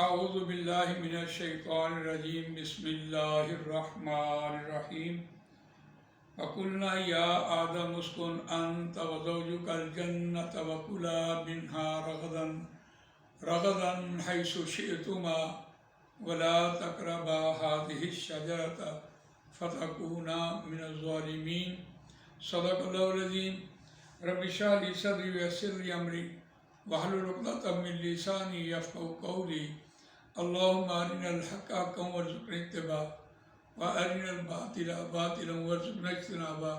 اعوذ باللہ من الشیطان الرجیم بسم اللہ الرحمن الرحیم وقلنا یا آدم اسکن انت وزوجک الجنۃ وکلا منها رغدا حیث شئتما ولا تقربا هذه الشجرة فتکونا من الظالمین صدق اللہ العظیم رب اشرح لی صدری ویسر لی امری واحلل عقدۃ من لسانی یفقهوا قولی اللہم ارنا الحق حقا وارزقنا اتباعہ وارنا الباطل باطلا وارزقنا اجتنابہ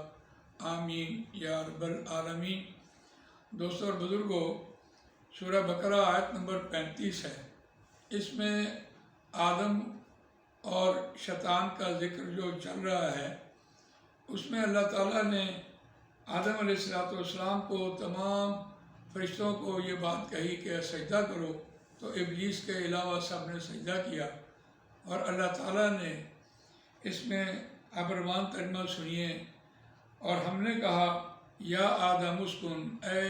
آمین یا رب العالمین۔ دوستو اور بزرگوں، سورہ بقرہ آیت نمبر 35 ہے۔ اس میں آدم اور شیطان کا ذکر جو چل رہا ہے، اس میں اللہ تعالیٰ نے آدم علیہ السلام کو، تمام فرشتوں کو یہ بات کہی کہ سجدہ کرو، تو ابلیس کے علاوہ سب نے سجدہ کیا۔ اور اللہ تعالیٰ نے اس میں ابروان ترجمہ سنیے، اور ہم نے کہا یا آدم اسکن، اے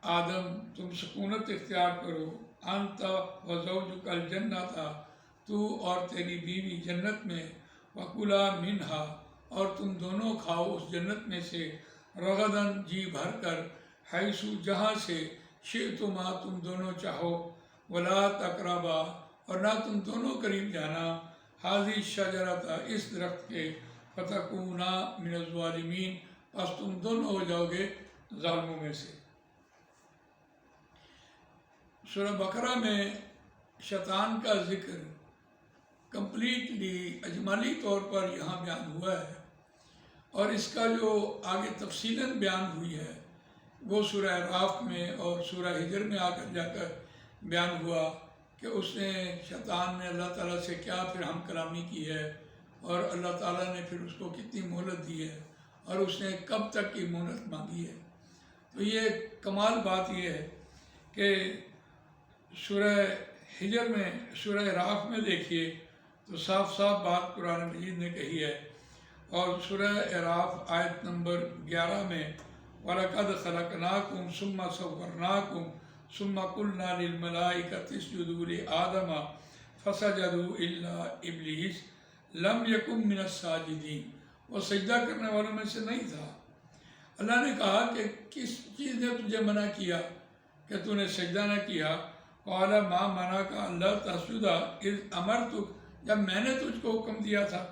آدم تم سکونت اختیار کرو، انت وزوجک الجنۃ، تو اور تیری بیوی جنت میں، وکلا منہا، اور تم دونوں کھاؤ اس جنت میں سے، رغدن جی بھر کر، حیث جہاں سے، شئتما تم دونوں چاہو، ولا تقربا اور نہ تم دونوں قریب جانا، حاضی الشجرۃ اس درخت کے، فتکونا من الظالمین پس تم دونوں ہو جاؤ گے ظالموں میں سے۔ سورہ بقرہ میں شیطان کا ذکر کمپلیٹلی اجمالی طور پر یہاں بیان ہوا ہے، اور اس کا جو آگے تفصیلاً بیان ہوئی ہے وہ سورہ اعراف میں اور سورہ ہجر میں آ کر جا کر بیان ہوا کہ اس نے، شیطان نے اللہ تعالیٰ سے کیا پھر ہم کلامی کی ہے، اور اللہ تعالیٰ نے پھر اس کو کتنی مہلت دی ہے، اور اس نے کب تک کی مہلت مانگی ہے۔ تو یہ کمال بات یہ ہے کہ سورہ ہجر میں، سورہ اعراف میں دیکھیے تو صاف صاف بات قرآن مجید نے کہی ہے، اور سورہ اعراف آیت نمبر 11 میں وَلَقَدْ خَلَقْنَاكُمْ ثُمَّ صَوَّرْنَاكُمْ ثُمَّ قُلْنَا لِلْمَلَائِكَةِ اسْجُدُوا لِآدَمَ فَسَجَدُوا إِلَّا إِبْلِيسَ لَمْ يَكُنْ مِنَ السَّاجِدِينَ، وہ سجدہ کرنے والوں میں سے نہیں تھا۔ اللہ نے کہا کہ کس چیز نے تجھے منع کیا کہ تو نے سجدہ نہ کیا؟ قَالَ مَا مَنَعَكَ أَلَّا تَسْجُدَ إِذْ أَمَرْتُكَ، جب میں نے تجھ کو حکم دیا تھا۔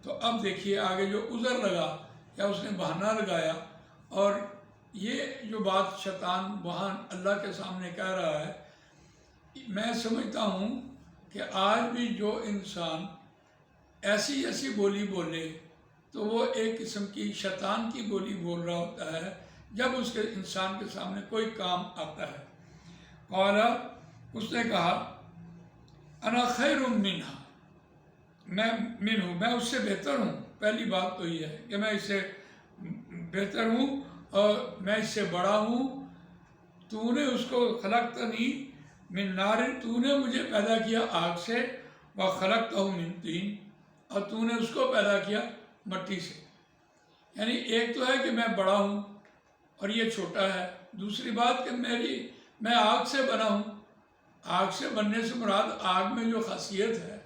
تو اب دیکھیے آگے جو عذر لگا یا اس نے بہانہ لگایا، اور یہ جو بات شیطان وہاں اللہ کے سامنے کہہ رہا ہے، میں سمجھتا ہوں کہ آج بھی جو انسان ایسی ایسی بولی بولے تو وہ ایک قسم کی شیطان کی بولی بول رہا ہوتا ہے جب اس کے انسان کے سامنے کوئی کام آتا ہے۔ قال، اس نے کہا انا خیر منہا، میں اس سے بہتر ہوں۔ پہلی بات تو یہ ہے کہ میں اس سے بہتر ہوں اور میں اس سے بڑا ہوں۔ تو نے اس کو خلقتنی من نار، تو نے مجھے پیدا کیا آگ سے، وخلقتہ من طین، اور تو نے اس کو پیدا کیا مٹی سے۔ یعنی ایک تو ہے کہ میں بڑا ہوں اور یہ چھوٹا ہے، دوسری بات کہ میں آگ سے بنا ہوں۔ آگ سے بننے سے مراد آگ میں جو خاصیت ہے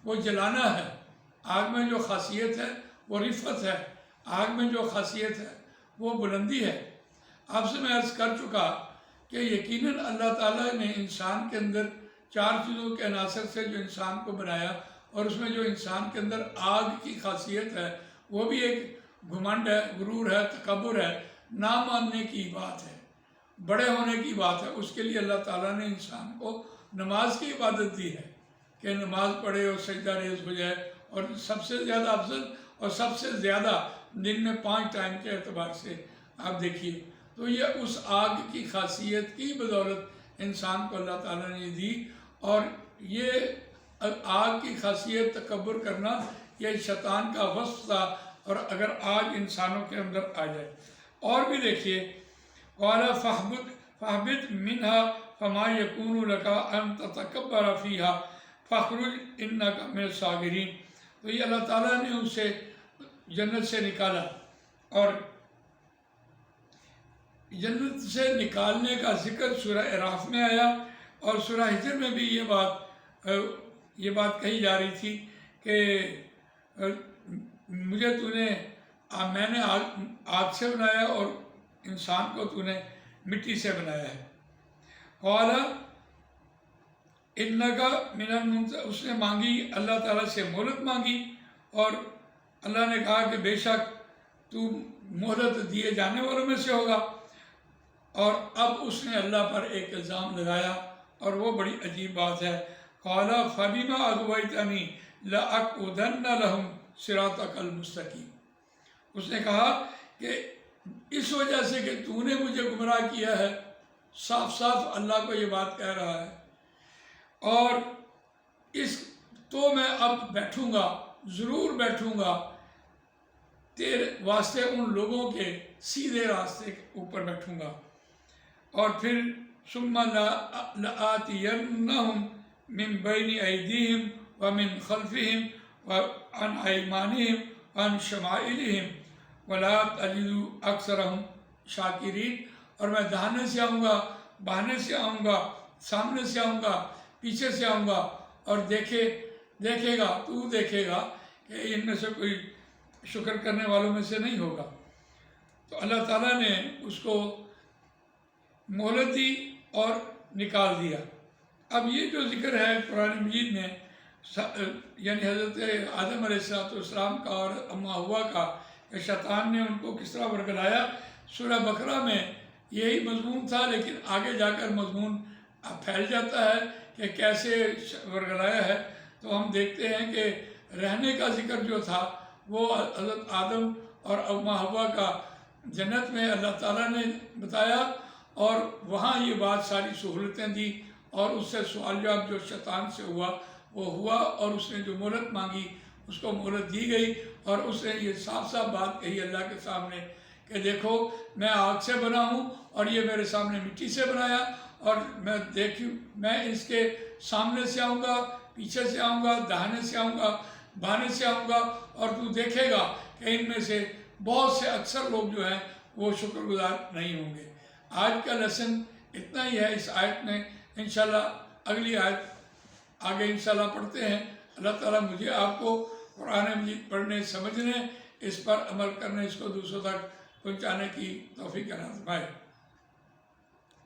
وہ جلانا ہے، آگ میں جو خاصیت ہے وہ رفعت ہے، آگ میں جو خاصیت ہے وہ بلندی ہے۔ آپ سے میں عرض کر چکا کہ یقیناً اللہ تعالیٰ نے انسان کے اندر 4 چیزوں کے عناصر سے جو انسان کو بنایا، اور اس میں جو انسان کے اندر آگ کی خاصیت ہے وہ بھی ایک گھمنڈ ہے، غرور ہے، تکبر ہے، نہ ماننے کی بات ہے، بڑے ہونے کی بات ہے۔ اس کے لیے اللہ تعالیٰ نے انسان کو نماز کی عبادت دی ہے کہ نماز پڑھے اور سجدہ ریز ہو جائے، اور سب سے زیادہ افضل اور سب سے زیادہ دن میں 5 ٹائم کے اعتبار سے آپ دیکھیے۔ تو یہ اس آگ کی خاصیت کی بدولت انسان کو اللہ تعالیٰ نے دی، اور یہ آگ کی خاصیت تکبر کرنا یہ شیطان کا وصف تھا، اور اگر آج انسانوں کے اندر آ جائے۔ اور بھی دیکھیے قال فاہبط منہا فما یکون لک ان تتکبر فیہا فاخرج انک من الصاغرین۔ تو یہ اللہ تعالیٰ نے اسے جنت سے نکالا، اور جنت سے نکالنے کا ذکر سورہ اعراف میں آیا، اور سورہ ہجر میں بھی یہ بات یہ بات کہی جا رہی تھی کہ مجھے میں نے آگ سے بنایا اور انسان کو تو نے مٹی سے بنایا ہے. قال انکا من المنظرین، اس نے مانگی اللہ تعالیٰ سے مہلت مانگی، اور اللہ نے کہا کہ بے شک تو مہلت دیے جانے والوں میں سے ہوگا. اور اب اس نے اللہ پر ایک الزام لگایا، اور وہ بڑی عجیب بات ہے. قال فبما اغویتنی لاقعدن لهم صراطک المستقیم. اس نے کہا کہ اس وجہ سے کہ تو نے مجھے گمراہ کیا ہے، صاف صاف اللہ کو یہ بات کہہ رہا ہے، اور تو میں اب بیٹھوں گا، ضرور بیٹھوں گا تیرے واسطے ان لوگوں کے سیدھے راستے کے اوپر بیٹھوں گا. اور پھر ثم لآتینہم من بین ایدیہم ومن خلفہم وعن ایمانہم وعن شمائلہم ولا تجد اکثرہم شاکرین. اور میں دہانے سے آؤں گا، بہانے سے آؤں گا، سامنے سے آؤں گا، پیچھے سے آؤں گا، اور دیکھے گا کہ ان میں سے کوئی شکر کرنے والوں میں سے نہیں ہوگا. تو اللہ تعالیٰ نے اس کو مہلت دی اور نکال دیا. اب یہ جو ذکر ہے قرآن مجید میں، یعنی حضرت آدم علیہ السلام کا اور اماں ہوا کا، کہ شیطان نے ان کو کس طرح ورگلایا، سورہ بقرہ میں یہی مضمون تھا، لیکن آگے جا کر مضمون پھیل جاتا ہے کہ کیسے ورگلایا ہے. تو ہم دیکھتے ہیں کہ رہنے کا ذکر جو تھا وہ حضرت آدم اور اماں ہوا کا جنت میں اللہ تعالیٰ نے بتایا، اور وہاں یہ بات ساری سہولتیں دی، اور اس سے سوال جواب جو شیطان سے ہوا وہ ہوا، اور اس نے جو مہلت مانگی اس کو مہلت دی گئی. اور اس نے یہ صاف صاف بات کہی اللہ کے سامنے کہ دیکھو میں آگ سے بنا ہوں، اور یہ میرے سامنے مٹی سے بنایا، اور میں اس کے سامنے سے آؤں گا، پیچھے سے آؤں گا، دہانے سے آؤں گا، بہانے سے آؤں گا، اور تو دیکھے گا کہ ان میں سے بہت سے اکثر لوگ جو ہیں وہ شکر گزار نہیں ہوں گے. آج کا لیسن اتنا ہی ہے اس آیت میں. انشاءاللہ اگلی آیت آگے انشاءاللہ پڑھتے ہیں. اللہ تعالیٰ مجھے آپ کو قرآن مجید پڑھنے، سمجھنے، اس پر عمل کرنے، اس کو دوسروں تک پہنچانے کی توفیق عطا فرمائے.